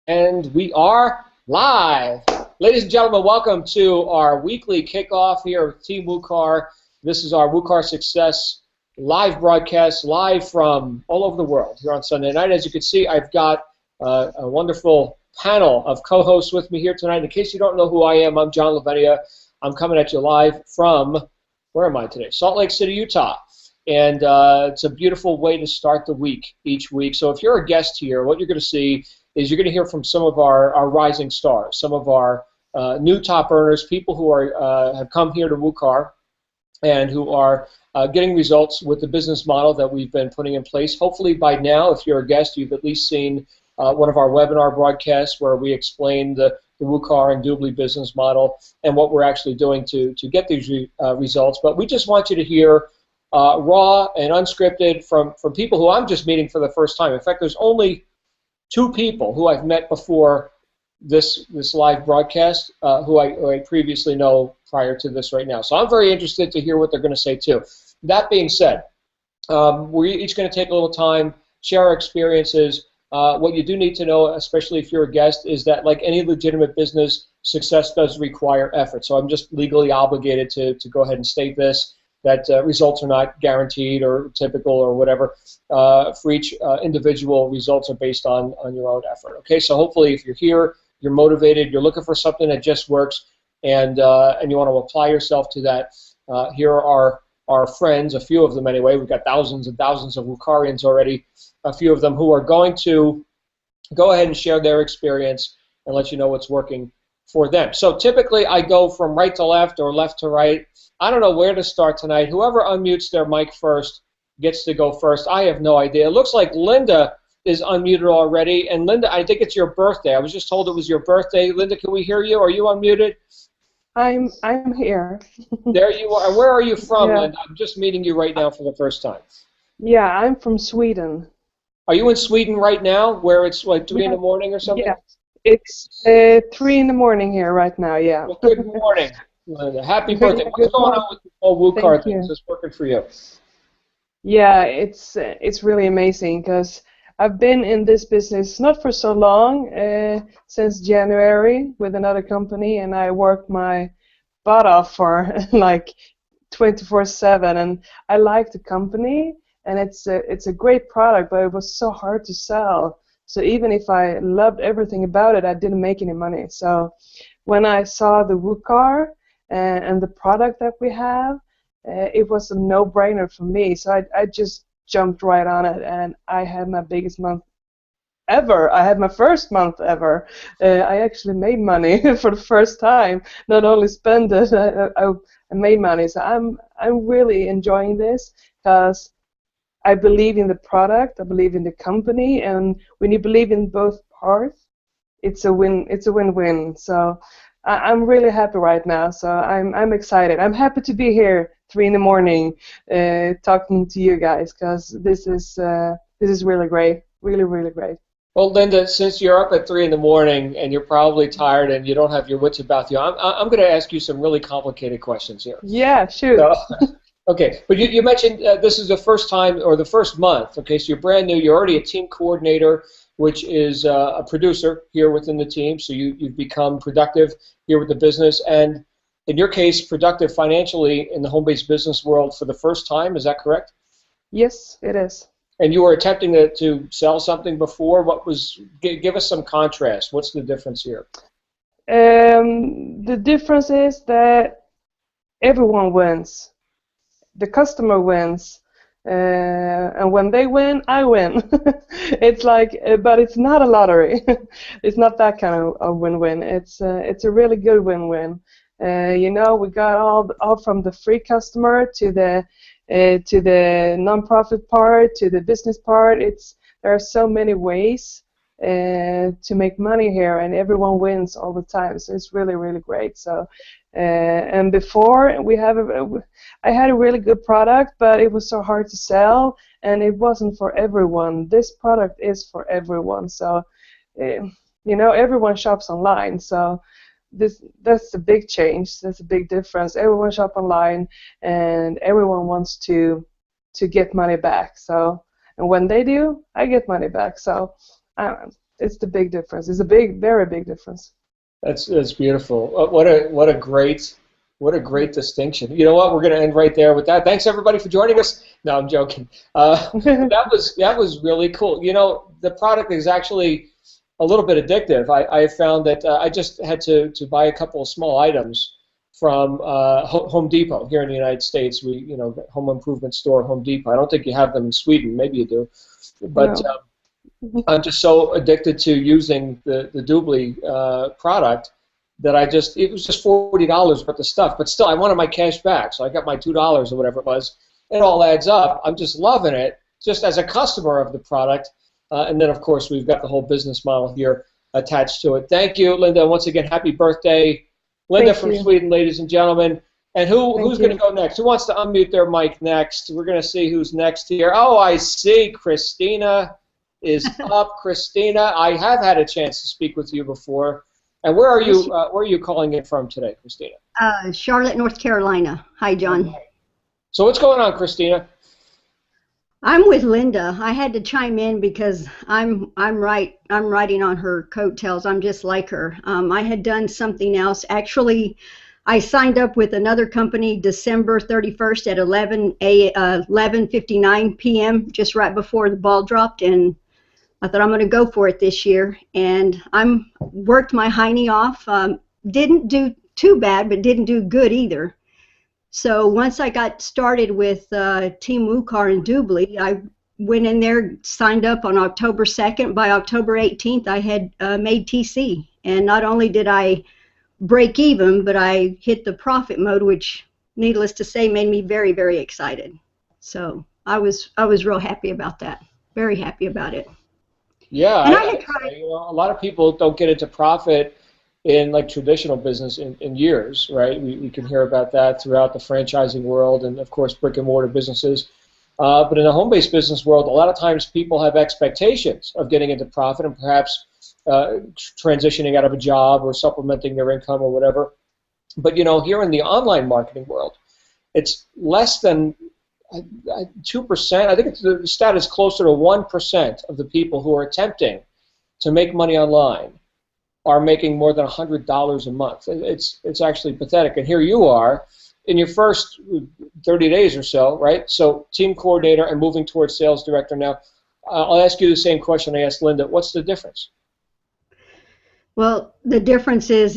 And we are live. Ladies and gentlemen, welcome to our weekly kickoff here with Team WUKAR. This is our WUKAR Success live broadcast, live from all over the world here on Sunday night. As you can see, I've got a wonderful panel of co-hosts with me here tonight. In case you don't know who I am, I'm John Lavenia. I'm coming at you live from, where am I today? Salt Lake City, Utah. And it's a beautiful way to start the week each week. So if you're a guest here, what you're going to see is you're going to hear from some of our rising stars, some of our new top earners, people who are have come here to WUKAR and who are getting results with the business model that we've been putting in place. Hopefully by now, if you're a guest, you've at least seen one of our webinar broadcasts where we explain the WUKAR and Doobly business model and what we're actually doing to get these results. But we just want you to hear raw and unscripted from people who I'm just meeting for the first time. In fact, there's only two people who I've met before this live broadcast who I previously know prior to this right now. So I'm very interested to hear what they're going to say too. That being said, we're each going to take a little time, share our experiences. What you do need to know, especially if you're a guest, is that like any legitimate business, success does require effort. So I'm just legally obligated to go ahead and state this, that results are not guaranteed or typical or whatever. For each individual, results are based on your own effort. Okay, so hopefully if you're here, you're motivated, you're looking for something that just works, and you want to apply yourself to that, here are our friends, a few of them anyway. We've got thousands and thousands of WUKARians already, a few of them who are going to go ahead and share their experience and let you know what's working for them. So typically I go from right to left or left to right. I don't know where to start tonight. Whoever unmutes their mic first gets to go first. I have no idea. It looks like Linda is unmuted already. And Linda, I think it's your birthday. I was just told it was your birthday. Linda, can we hear you? Are you unmuted? I'm here. There you are. Where are you from, Yeah. Linda? I'm just meeting you right now for the first time. Yeah, I'm from Sweden. Are you in Sweden right now, where it's like 3 in the morning or something? Yeah, it's 3 in the morning here right now. Yeah. Well, good morning, Linda. Happy Good- birthday. good What's going morning. on with the whole WUKAR Thank thing? you. Is this working for you? Yeah, it's really amazing because I've been in this business not for so long, since January with another company, and I worked my butt off for like 24/7, and I like the company, and it's a great product, but it was so hard to sell. So even if I loved everything about it, I didn't make any money. So when I saw the WUKAR and the product that we have, it was a no-brainer for me. So I just jumped right on it, and I had my biggest month ever. I had my first month ever. I actually made money for the first time. Not only spend it, I made money. So I'm really enjoying this because I believe in the product. I believe in the company, and when you believe in both parts, it's a win. It's a win-win. So I'm really happy right now. So I'm excited. I'm happy to be here 3 in the morning, talking to you guys because this is really great. Really great. Well, Linda, since you're up at 3 in the morning and you're probably tired and you don't have your wits about you, I'm going to ask you some really complicated questions here. Yeah, shoot. So, okay, but you mentioned this is the first time or the first month. Okay, so you're brand new. You're already a team coordinator, which is a producer here within the team. So you've become productive here with the business, and in your case, productive financially in the home-based business world for the first time. Is that correct? Yes, it is. And you were attempting to sell something before. What was? Give us some contrast. What's the difference here? The difference is that everyone wins. The customer wins, and when they win, I win. It's like, but it's not a lottery. It's not that kind of win-win. It's a really good win-win. You know, we got all from the free customer to the non-profit part to the business part. There are so many ways to make money here, and everyone wins all the time. So it's really great. So and before I had a really good product, but it was so hard to sell, and it wasn't for everyone. This product is for everyone. So you know, everyone shops online. So that's a big change. That's a big difference. Everyone shop online, and everyone wants to get money back. So, and when they do, I get money back. So it's the big difference. It's a big, very big difference. That's beautiful. What a great distinction. You know what? We're going to end right there with that. Thanks everybody for joining us. No, I'm joking. That was really cool. You know, the product is actually a little bit addictive. I found that I just had to buy a couple of small items from Home Depot here in the United States. Home improvement store Home Depot. I don't think you have them in Sweden. Maybe you do, but. No. I'm just so addicted to using the Doobly product that it was just $40 worth of stuff, but still I wanted my cash back, so I got my $2 or whatever it was. It all adds up. I'm just loving it, just as a customer of the product, and then of course we've got the whole business model here attached to it. Thank you, Linda. Once again, happy birthday, Linda from Sweden, ladies and gentlemen. And who's going to go next? Who wants to unmute their mic next? We're going to see who's next here. Oh, I see, Christina is up. Christina, I have had a chance to speak with you before. And where are you calling in from today, Christina? Charlotte, North Carolina. Hi, John. So what's going on, Christina? I'm with Linda. I had to chime in because I'm riding on her coattails. I'm just like her. I had done something else. Actually, I signed up with another company December 31st at 11:59 p.m. just right before the ball dropped, and I thought I'm going to go for it this year, and worked my hiney off. Didn't do too bad, but didn't do good either. So once I got started with Team WUKAR and Doobly, I went in there, signed up on October 2nd. By October 18th, I had made TC, and not only did I break even, but I hit the profit mode, which, needless to say, made me very, very excited. So I was real happy about that. Very happy about it. Yeah, a lot of people don't get into profit in like traditional business in years, right? We can hear about that throughout the franchising world and, of course, brick and mortar businesses. But in the home-based business world, a lot of times people have expectations of getting into profit and perhaps transitioning out of a job or supplementing their income or whatever. But, here in the online marketing world, it's less than 2%. I think the stat is closer to 1% of the people who are attempting to make money online are making more than $100 a month. It's actually pathetic. And here you are in your first 30 days or so, right? So team coordinator and moving towards sales director now. I'll ask you the same question I asked Linda. What's the difference? Well, the difference is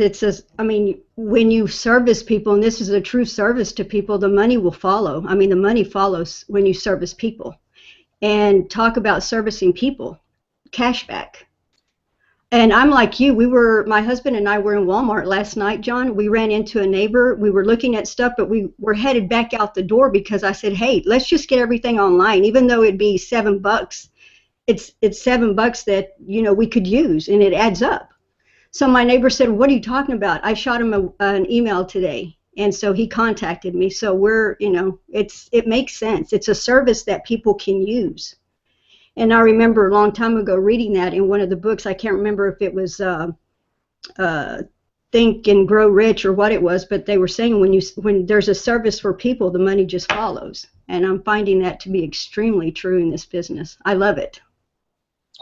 when you service people, and this is a true service to people, the money will follow. The money follows when you service people. And talk about servicing people, cashback. And I'm like you, my husband and I were in Walmart last night, John. We ran into a neighbor. We were looking at stuff, but we were headed back out the door because I said, hey, let's just get everything online. Even though it'd be $7, it's $7 that, we could use, and it adds up. So my neighbor said, what are you talking about? I shot him an email today, and so he contacted me. So it makes sense. It's a service that people can use. And I remember a long time ago reading that in one of the books. I can't remember if it was Think and Grow Rich or what it was, but they were saying when there's a service for people, the money just follows. And I'm finding that to be extremely true in this business. I love it.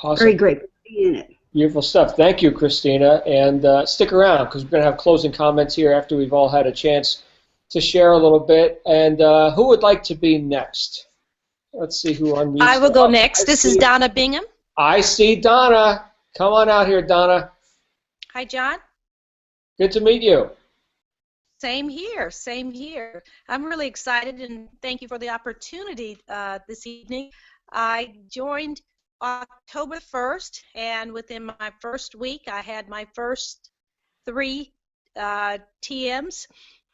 Awesome. Very grateful to be in it. Beautiful stuff. Thank you, Christina. And stick around because we're going to have closing comments here after we've all had a chance to share a little bit. And who would like to be next? Let's see who unmutes. I will go next. This is Donna Bingham. I see Donna. Come on out here, Donna. Hi, John. Good to meet you. Same here. Same here. I'm really excited, and thank you for the opportunity this evening. I joined October 1st, and within my first week, I had my first 3 TMs,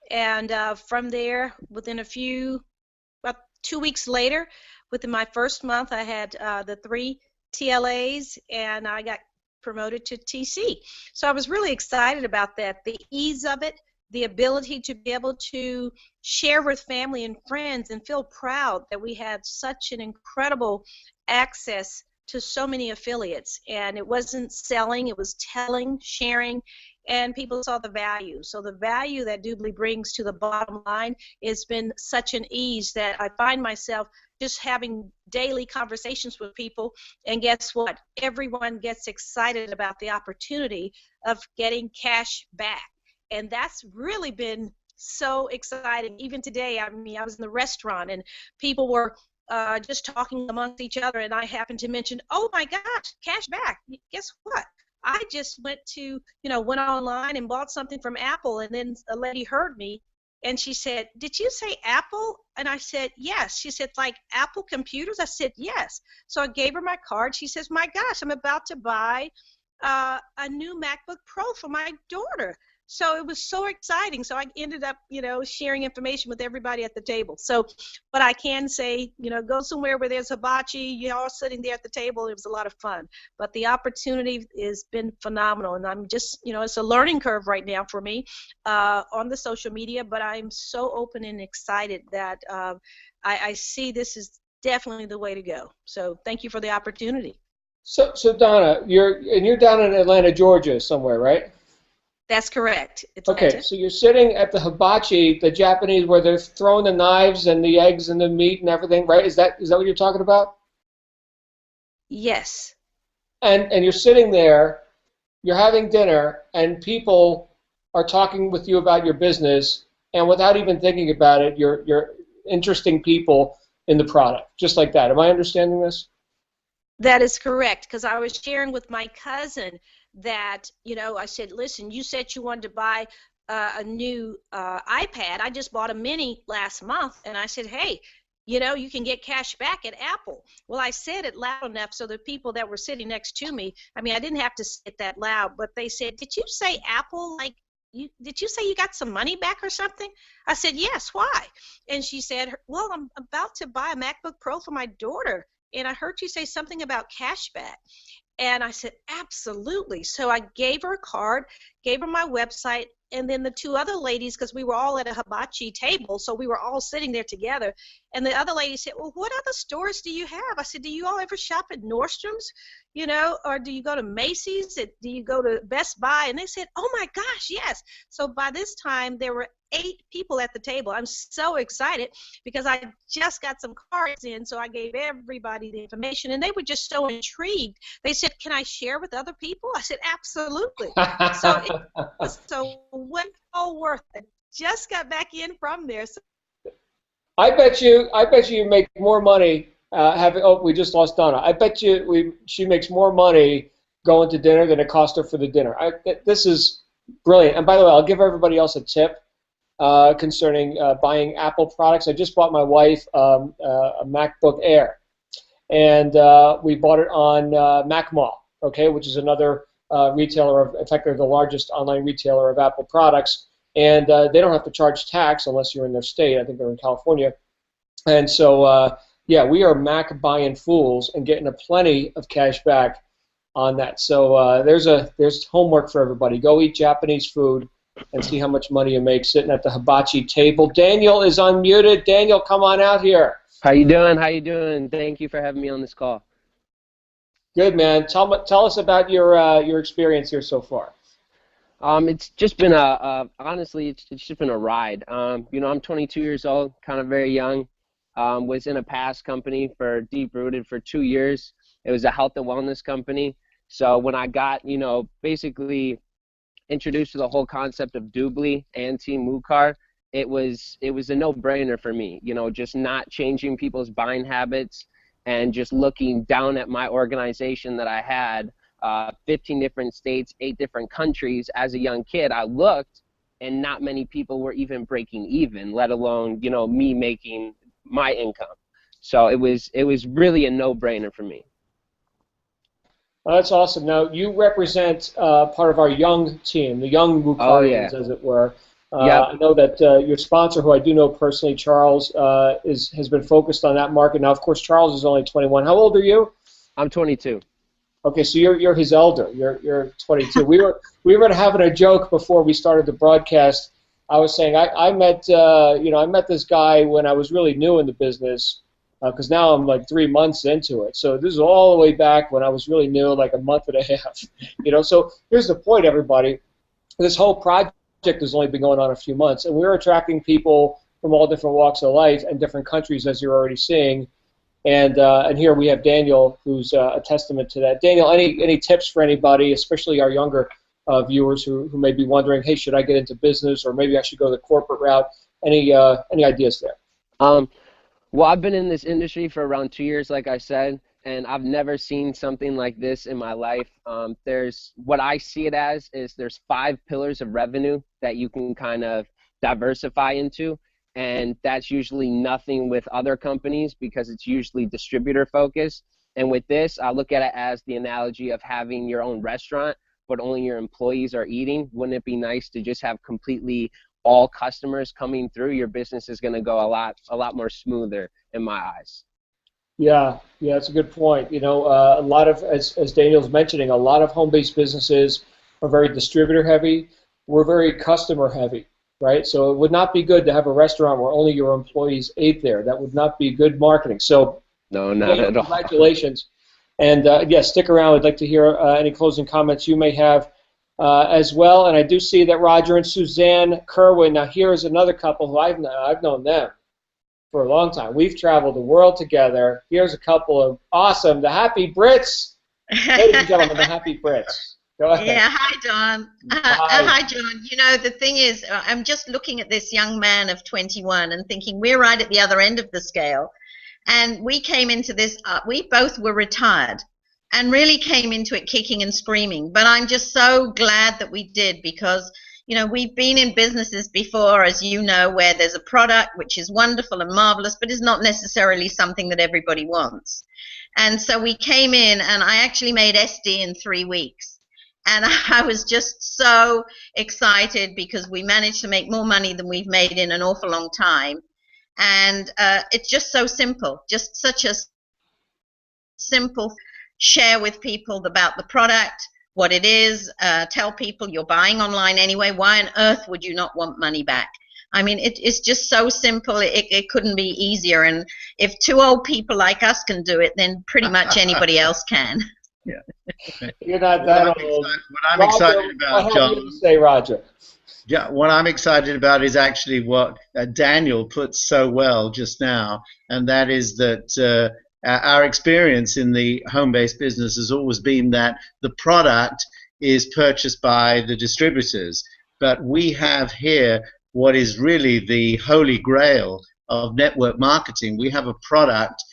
and from there, within about 2 weeks later, within my first month, I had the 3 TLAs, and I got promoted to TC. So I was really excited about that. The ease of it, the ability to be able to share with family and friends and feel proud that we had such an incredible access to so many affiliates. And it wasn't selling, it was telling, sharing, and people saw the value. So the value that Doobly brings to the bottom line has been such an ease that I find myself just having daily conversations with people, and guess what? Everyone gets excited about the opportunity of getting cash back. And that's really been so exciting. Even today, I mean, I was in the restaurant and people were just talking amongst each other, and I happened to mention, oh my gosh, cash back. Guess what? I just went online and bought something from Apple, and then a lady heard me, and she said, did you say Apple? And I said, yes. She said, like Apple computers? I said, yes. So I gave her my card. She says, my gosh, I'm about to buy a new MacBook Pro for my daughter. So it was so exciting. So I ended up, sharing information with everybody at the table. So, but I can say, go somewhere where there's hibachi, you're all sitting there at the table. It was a lot of fun. But the opportunity has been phenomenal. And I'm just, it's a learning curve right now for me on the social media. But I'm so open and excited that I see this is definitely the way to go. So thank you for the opportunity. So Donna, you're down in Atlanta, Georgia somewhere, right? That's correct. Atlanta. Okay, so you're sitting at the hibachi, the Japanese, where they're throwing the knives and the eggs and the meat and everything, right? Is that what you're talking about? Yes. And you're sitting there, you're having dinner, and people are talking with you about your business, and without even thinking about it, you're interesting people in the product, just like that. Am I understanding this? That is correct, because I was sharing with my cousin that, I said, listen, you said you wanted to buy a new iPad. I just bought a mini last month, and I said, hey, you can get cash back at Apple. Well, I said it loud enough so the people that were sitting next to me, I mean, I didn't have to say it that loud, but they said, did you say Apple? Like, did you say you got some money back or something? I said, yes, why? And she said, well, I'm about to buy a MacBook Pro for my daughter, and I heard you say something about cash back. And I said, absolutely. So I gave her a card, gave her my website, and then the two other ladies, because we were all at a hibachi table, so we were all sitting there together, and the other lady said, well, what other stores do you have? I said, do you all ever shop at Nordstrom's, or do you go to Macy's? Do you go to Best Buy? And they said, oh my gosh, yes. So by this time, there were 8 people at the table. I'm so excited because I just got some cards in, so I gave everybody the information, and they were just so intrigued. They said, can I share with other people? I said, absolutely. So it was all worth it. Just got back in from there. So I bet you make more money we just lost Donna. I bet you she makes more money going to dinner than it cost her for the dinner. This is brilliant. And by the way, I'll give everybody else a tip concerning buying Apple products. I just bought my wife a MacBook Air, and we bought it on MacMall, okay, which is another retailer in fact, they're the largest online retailer of Apple products, and they don't have to charge tax unless you're in their state. I think they're in California, and so yeah, we are Mac buying fools and getting a plenty of cash back on that. So there's homework for everybody. Go eat Japanese food and see how much money you make sitting at the hibachi table. Daniel is unmuted. Daniel, come on out here. How you doing? How you doing? Thank you for having me on this call. Good, man. Tell us about your experience here so far. It's just been honestly, it's just been a ride. I'm 22 years old, kind of very young. Was in a past company deep rooted for 2 years. It was a health and wellness company. So when I got, basically introduced to the whole concept of Doobly and Team WUKAR, it was a no-brainer for me. Just not changing people's buying habits and just looking down at my organization that I had, 15 different states, 8 different countries. As a young kid, I looked, and not many people were even breaking even, let alone me making my income. So it was really a no-brainer for me. Well, that's awesome. Now you represent part of our young team, the young WUKARians, as it were. Yep. I know that your sponsor, who I do know personally, Charles, has been focused on that market. Now, of course, Charles is only 21. How old are you? I'm 22. Okay, so you're his elder. You're 22. we were having a joke before we started the broadcast. I was saying I met this guy when I was really new in the business, because now I'm like 3 months into it. So this is all the way back when I was really new, like a month and a half. So here's the point, everybody. This whole project has only been going on a few months, and we're attracting people from all different walks of life and different countries, as you're already seeing. And here we have Daniel, who's a testament to that. Daniel, any tips for anybody, especially our younger viewers who may be wondering, hey, should I get into business, or maybe I should go the corporate route? Any ideas there? Well, I've been in this industry for around 2 years, like I said, and I've never seen something like this in my life. There's what I see it as is there's 5 pillars of revenue that you can kind of diversify into, and that's usually nothing with other companies because it's usually distributor focused. And with this, I look at it as the analogy of having your own restaurant, but only your employees are eating. Wouldn't it be nice to just have completely all customers coming through? Your business is going to go a lot more smoother in my eyes. Yeah, that's a good point. You know, a lot of, as Daniel's mentioning, a lot of home-based businesses are very distributor-heavy. We're very customer-heavy, right? So it would not be good to have a restaurant where only your employees ate there. That would not be good marketing. So, no, not Daniel, at all. congratulations. And yes, stick around. I'd like to hear any closing comments you may have as well. And I do see that Roger and Suzanne Kerwin. Now, here is another couple who I've known them for a long time. We've traveled the world together. Here's a couple of awesome, the Happy Brits. Ladies and gentlemen, the Happy Brits. Go ahead. Yeah, hi, Don. Hi, John. You know, the thing is, I'm just looking at this young man of 21 and thinking we're right at the other end of the scale. And we came into this, we both were retired and really came into it kicking and screaming. But I'm just so glad that we did because, you know, we've been in businesses before, as you know, where there's a product which is wonderful and marvelous, but is not necessarily something that everybody wants. And so we came in, and I actually made SD in 3 weeks. And I was just so excited because we managed to make more money than we've made in an awful long time. And it's just so simple, just such a simple share with people about the product, what it is, tell people you're buying online anyway. Why on earth would you not want money back? I mean, it's just so simple. It couldn't be easier. And if 2 old people like us can do it, then pretty much anybody else can. Yeah. You're not that old. What I'm excited about, John. You say, Roger. Yeah, what I'm excited about is actually what Daniel put so well just now, and that is that our experience in the home-based business has always been that the product is purchased by the distributors, but we have here what is really the holy grail of network marketing. We have a product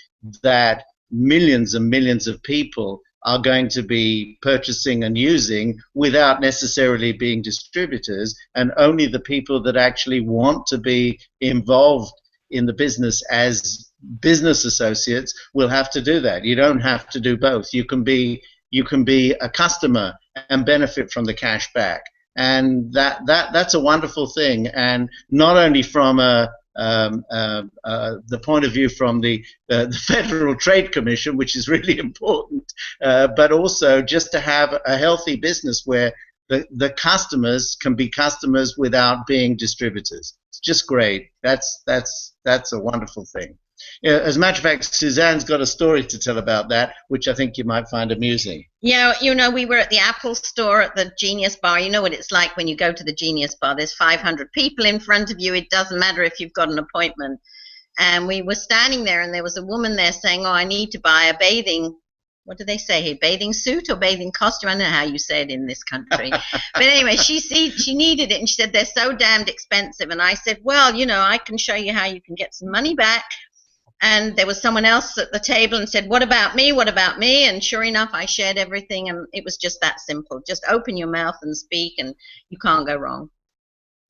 that millions and millions of people are going to be purchasing and using without necessarily being distributors, and only the people that actually want to be involved in the business as business associates will have to do that. You don't have to do both. You can be a customer and benefit from the cash back, and that's a wonderful thing. And not only from the point of view from the Federal Trade Commission, which is really important, but also just to have a healthy business where the customers can be customers without being distributors. It's just great. That's a wonderful thing. As a matter of fact, Suzanne's got a story to tell about that, which I think you might find amusing. Yeah, you know, we were at the Apple store at the Genius Bar. You know what it's like when you go to the Genius Bar. There's 500 people in front of you. It doesn't matter if you've got an appointment. And we were standing there, and there was a woman there saying, oh, I need to buy a bathing, what do they say here, bathing suit or bathing costume? I don't know how you say it in this country. But anyway, she needed it, and she said, they're so damned expensive. And I said, well, you know, I can show you how you can get some money back. And there was someone else at the table and said, what about me? What about me? And sure enough, I shared everything, and it was just that simple. Just open your mouth and speak, and you can't go wrong.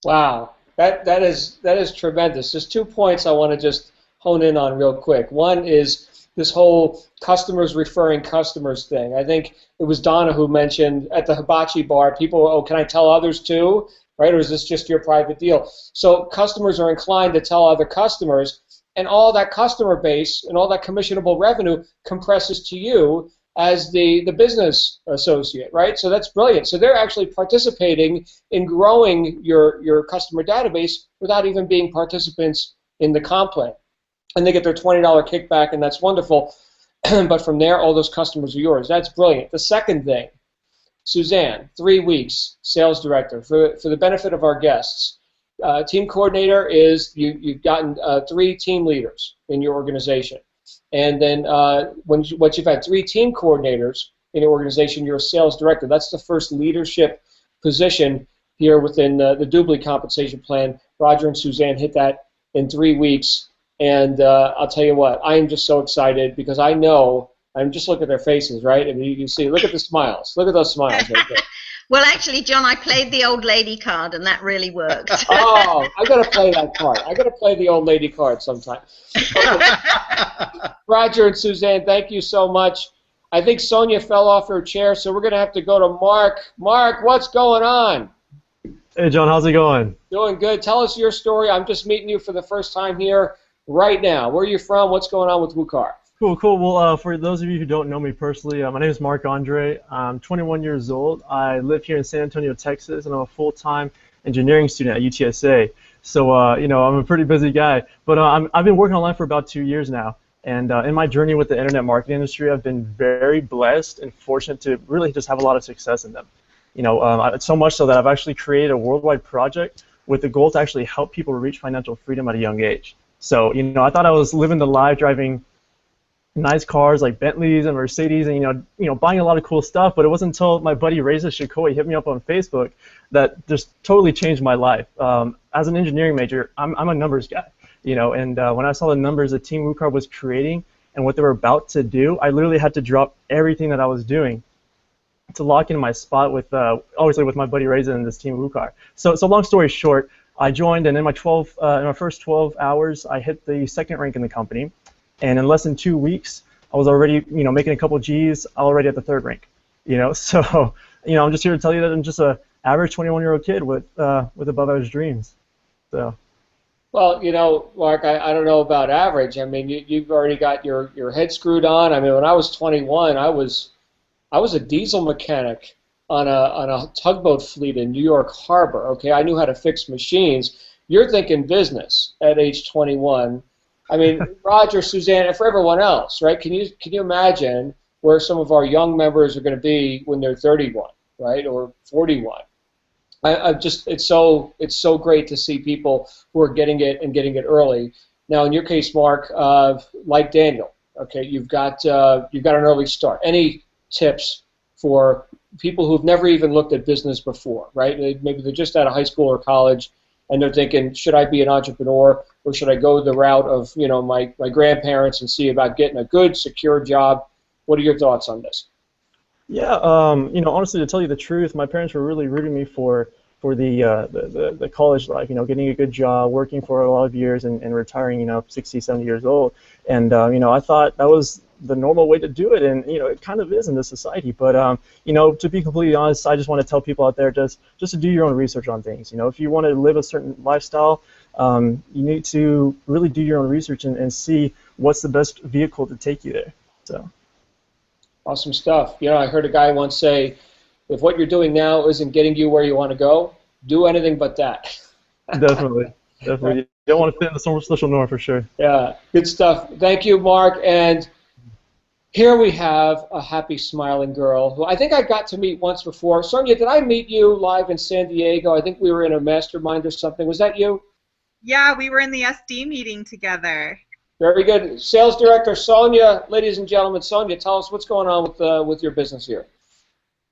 Wow, that is tremendous. There's 2 points I want to just hone in on real quick. One is this whole customers referring customers thing. I think it was Donna who mentioned at the hibachi bar, people, oh, can I tell others too? Right, or is this just your private deal? So customers are inclined to tell other customers, and all that customer base and all that commissionable revenue compresses to you as the business associate, right? So that's brilliant. So they're actually participating in growing your customer database without even being participants in the comp plan. And they get their $20 kickback, and that's wonderful. But from there, all those customers are yours. That's brilliant. The second thing, Suzanne, 3 weeks, sales director, for the benefit of our guests. Team coordinator is you've gotten 3 team leaders in your organization. And then once you've had 3 team coordinators in your organization, you're a sales director. That's the first leadership position here within the Doobly compensation plan. Roger and Suzanne hit that in 3 weeks. And I'll tell you what, I am just so excited because I know, I'm just looking at their faces, right? I mean, you can see, look at the smiles. Look at those smiles right there. Well, actually, John, I played the old lady card, and that really worked. Oh, I got to play that card. I got to play the old lady card sometime. Okay. Roger and Suzanne, thank you so much. I think Sonia fell off her chair, so we're going to have to go to Mark. Mark, what's going on? Hey, John, how's it going? Doing good. Tell us your story. I'm just meeting you for the first time here right now. Where are you from? What's going on with WUKAR? Cool. Well, for those of you who don't know me personally, my name is Mark Andre. I'm 21 years old. I live here in San Antonio, Texas, and I'm a full-time engineering student at UTSA. So, you know, I'm a pretty busy guy. But I've been working online for about 2 years now. And in my journey with the internet marketing industry, I've been very blessed and fortunate to really just have a lot of success in them. You know, so much so that I've actually created a worldwide project with the goal to actually help people reach financial freedom at a young age. So, you know, I thought I was living the life driving nice cars like Bentleys and Mercedes, and you know, buying a lot of cool stuff. But it wasn't until my buddy Reza Shikoi hit me up on Facebook that just totally changed my life. As an engineering major, I'm a numbers guy, you know, and when I saw the numbers that Team WUKAR was creating and what they were about to do, I literally had to drop everything that I was doing to lock in my spot with, obviously, with my buddy Reza and this Team WUKAR. So long story short, I joined, and in my first 12 hours, I hit the 2nd rank in the company. And in less than 2 weeks, I was already, you know, making a couple G's, already at the 3rd rank, you know. So, you know, I'm just here to tell you that I'm just a average 21-year-old kid with above-average dreams. So. Well, you know, Mark, I don't know about average. I mean, you've already got your head screwed on. I mean, when I was 21, I was a diesel mechanic on a tugboat fleet in New York Harbor. Okay, I knew how to fix machines. You're thinking business at age 21. I mean, Roger, Suzanne, and for everyone else, right? Can you imagine where some of our young members are going to be when they're 31, right, or 41? It's so great to see people who are getting it and getting it early. Now, in your case, Mark, like Daniel, okay, you've got an early start. Any tips for people who've never even looked at business before, right? Maybe they're just out of high school or college, and they're thinking, should I be an entrepreneur, or should I go the route of, you know, my grandparents and see about getting a good, secure job? What are your thoughts on this? Yeah, you know, honestly, to tell you the truth, my parents were really rooting me for the college life, you know, getting a good job, working for a lot of years, and retiring, you know, 60, 70 years old. And, you know, I thought that was the normal way to do it, and, you know, it kind of is in this society. But, you know, to be completely honest, I just want to tell people out there just to do your own research on things. You know, if you want to live a certain lifestyle, you need to really do your own research and see what's the best vehicle to take you there. So. Awesome stuff. You know, I heard a guy once say, if what you're doing now isn't getting you where you want to go, do anything but that. Definitely. You don't want to fit in the social norm for sure. Yeah, good stuff. Thank you, Mark. And here we have a happy, smiling girl who I think I got to meet once before. Sonia, did I meet you live in San Diego? I think we were in a mastermind or something. Was that you? Yeah, we were in the SD meeting together. Very good. Sales Director Sonia, ladies and gentlemen, Sonia, tell us what's going on with your business here.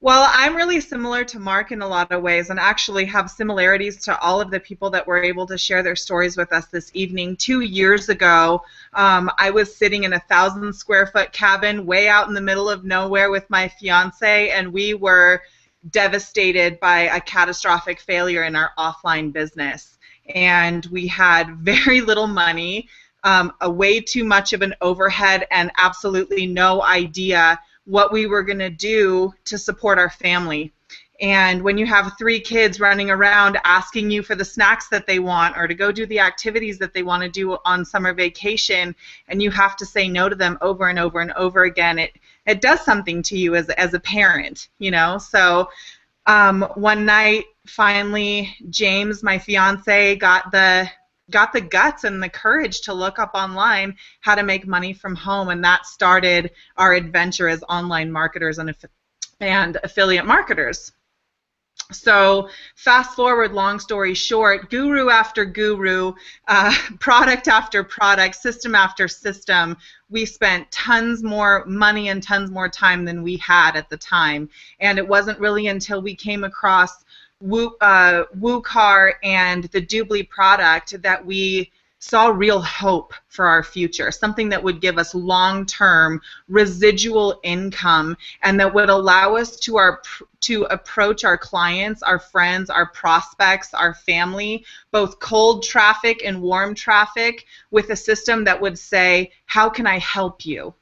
Well, I'm really similar to Mark in a lot of ways, and actually have similarities to all of the people that were able to share their stories with us this evening. 2 years ago, I was sitting in a 1,000-square-foot cabin way out in the middle of nowhere with my fiance, and we were devastated by a catastrophic failure in our offline business. And we had very little money, a way too much of an overhead, and absolutely no idea what we were going to do to support our family. And when you have 3 kids running around asking you for the snacks that they want or to go do the activities that they want to do on summer vacation, and you have to say no to them over and over and over again, it does something to you as a parent, you know. So one night, finally, James, my fiance, got the guts and the courage to look up online how to make money from home, and that started our adventure as online marketers and affiliate marketers. So fast forward, long story short, guru after guru, product after product, system after system, we spent tons more money and tons more time than we had at the time. And it wasn't really until we came across WUKAR and the Doobly product that we saw real hope for our future, something that would give us long-term residual income and that would allow us to approach our clients, our friends, our prospects, our family, both cold traffic and warm traffic, with a system that would say, how can I help you?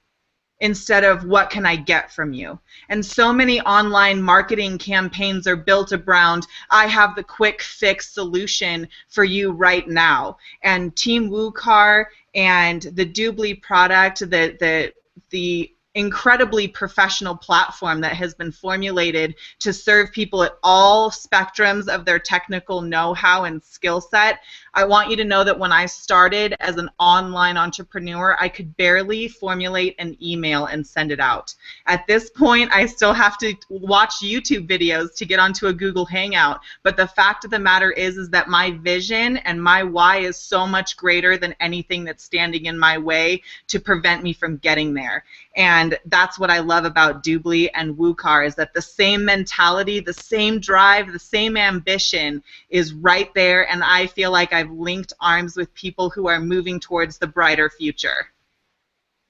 Instead of what can I get from you. And so many online marketing campaigns are built around, I have the quick fix solution for you right now. And Team WUKAR and the Doobly product, the incredibly professional platform that has been formulated to serve people at all spectrums of their technical know-how and skill set. I want you to know that when I started as an online entrepreneur, I could barely formulate an email and send it out. At this point, I still have to watch YouTube videos to get onto a Google Hangout. But the fact of the matter is that my vision and my why is so much greater than anything that's standing in my way to prevent me from getting there. And that's what I love about Doobly and WUKAR, is that the same mentality, the same drive, the same ambition is right there, and I feel like I've linked arms with people who are moving towards the brighter future.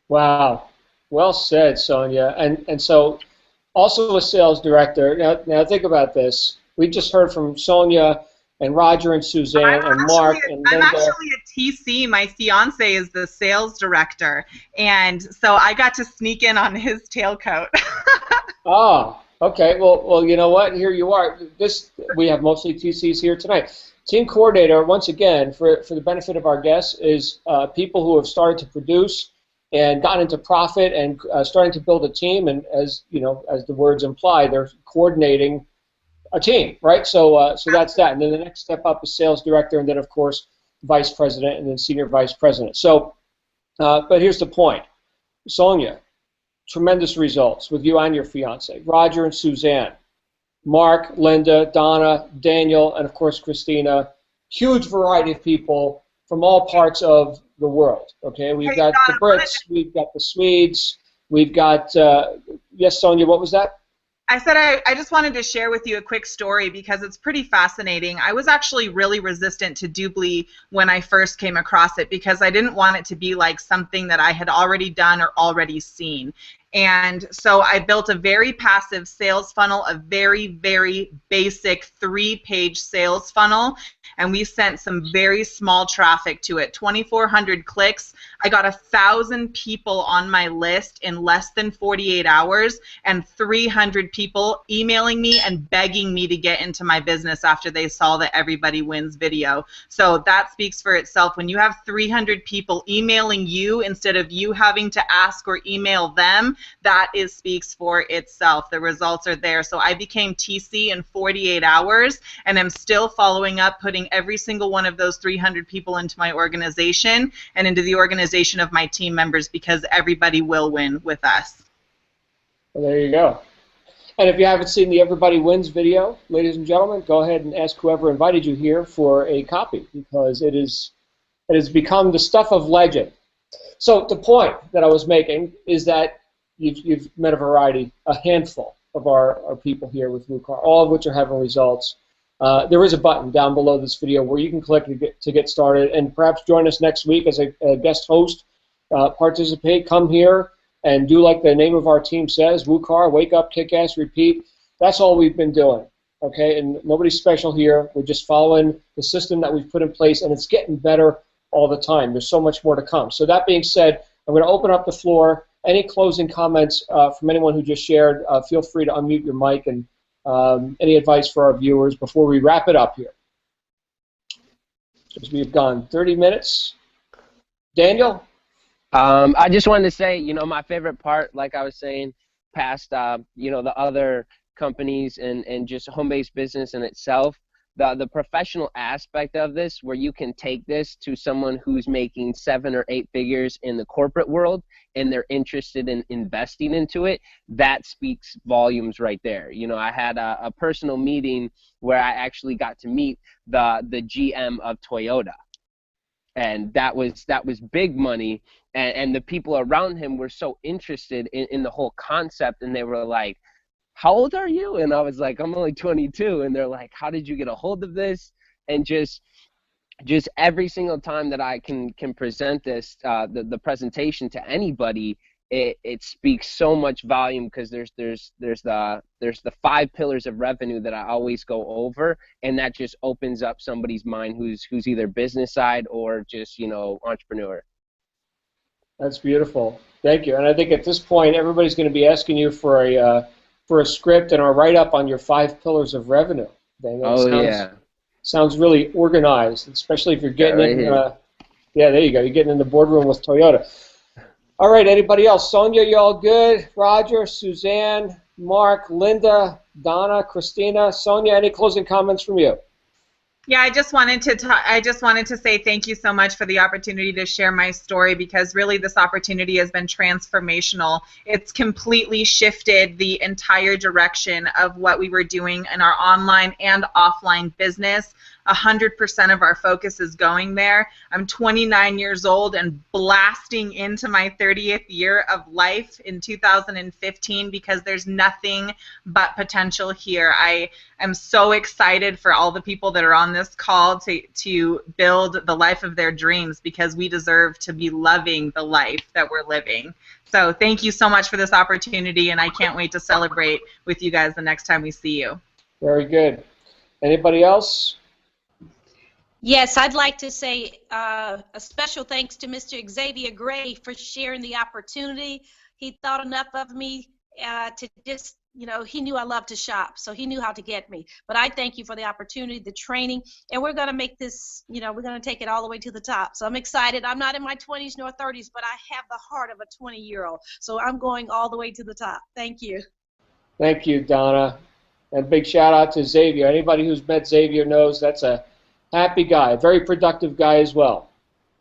Wow. Well said, Sonia. And so also a sales director. Now think about this. We just heard from Sonia and Roger and Suzanne and Mark and Linda. I'm actually a TC. My fiance is the sales director, and so I got to sneak in on his tailcoat. Oh, okay. Well, you know what? Here you are. We have mostly TCs here tonight. Team coordinator, once again, for the benefit of our guests, is people who have started to produce and gotten into profit and starting to build a team. And as you know, as the words imply, they're coordinating a team, right? So that's that. And then the next step up is sales director, and then of course vice president, and then senior vice president. So, but here's the point, Sonia. Tremendous results with you and your fiance, Roger and Suzanne, Mark, Linda, Donna, Daniel, and of course Christina. Huge variety of people from all parts of the world. Okay, we've got the Brits, we've got the Swedes, we've got. Yes, Sonia, what was that? I said I just wanted to share with you a quick story because it's pretty fascinating. I was actually really resistant to Doobly when I first came across it because I didn't want it to be like something that I had already done or already seen. And so I built a very passive sales funnel, a very, very basic 3-page sales funnel, and we sent some very small traffic to it, 2,400 clicks. I got 1,000 people on my list in less than 48 hours and 300 people emailing me and begging me to get into my business after they saw the Everybody Wins video. So that speaks for itself. When you have 300 people emailing you instead of you having to ask or email them, that speaks for itself. The results are there. So I became TC in 48 hours, and I'm still following up, putting every single one of those 300 people into my organization and into the organization of my team members, because everybody will win with us. Well, there you go. And if you haven't seen the Everybody Wins video, ladies and gentlemen, go ahead and ask whoever invited you here for a copy, because it has become the stuff of legend. So the point that I was making is that you've met a handful of our people here with WUKAR, all of which are having results. There is a button down below this video where you can click to get started, and perhaps join us next week as a guest host. Participate, come here, and do like the name of our team says, WUKAR, wake up, kick ass, repeat. That's all we've been doing, okay? And nobody's special here. We're just following the system that we've put in place, and it's getting better all the time. There's so much more to come. So that being said, I'm going to open up the floor. Any closing comments from anyone who just shared? Feel free to unmute your mic, and any advice for our viewers before we wrap it up here. Because we've gone 30 minutes. Daniel? I just wanted to say, my favorite part, like I was saying, past, the other companies and just home-based business in itself, the professional aspect of this, where you can take this to someone who's making 7 or 8 figures in the corporate world and they're interested in investing into it, that speaks volumes right there. You know, I had a personal meeting where I actually got to meet the GM of Toyota, and that was big money, and the people around him were so interested in the whole concept, and they were like, how old are you? And I was like, I'm only 22. And they're like, how did you get a hold of this? And just every single time that I can present this, the presentation to anybody, it speaks so much volume, because there's the 5 pillars of revenue that I always go over, and that just opens up somebody's mind who's either business side or just, you know, entrepreneur. That's beautiful. Thank you. And I think at this point, everybody's going to be asking you for a script and a write-up on your 5 pillars of revenue. Sounds really organized, especially if you're getting yeah, there you go. You're getting in the boardroom with Toyota. All right, anybody else? Sonia, you all good? Roger, Suzanne, Mark, Linda, Donna, Christina. Sonia, any closing comments from you? Yeah, I just wanted to say thank you so much for the opportunity to share my story, because really this opportunity has been transformational. It's completely shifted the entire direction of what we were doing in our online and offline business. 100% of our focus is going there. I'm 29 years old and blasting into my 30th year of life in 2015, because there's nothing but potential here. I am so excited for all the people that are on this call to build the life of their dreams, because we deserve to be loving the life that we're living. So thank you so much for this opportunity, and I can't wait to celebrate with you guys the next time we see you. Very good. Anybody else? Yes, I'd like to say a special thanks to Mr. Xavier Gray for sharing the opportunity. He thought enough of me to just, you know, he knew I love to shop, so he knew how to get me. But I thank you for the opportunity, the training, and we're going to make this, you know, we're going to take it all the way to the top. So I'm excited. I'm not in my 20s nor 30s, but I have the heart of a 20-year-old. So I'm going all the way to the top. Thank you. Thank you, Donna. And big shout out to Xavier. Anybody who's met Xavier knows that's a happy guy, very productive guy as well.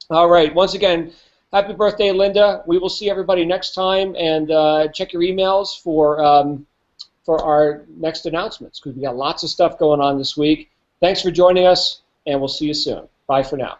All right, once again, happy birthday, Linda. We will see everybody next time, and check your emails for our next announcements, because we got lots of stuff going on this week. Thanks for joining us, and we'll see you soon. Bye for now.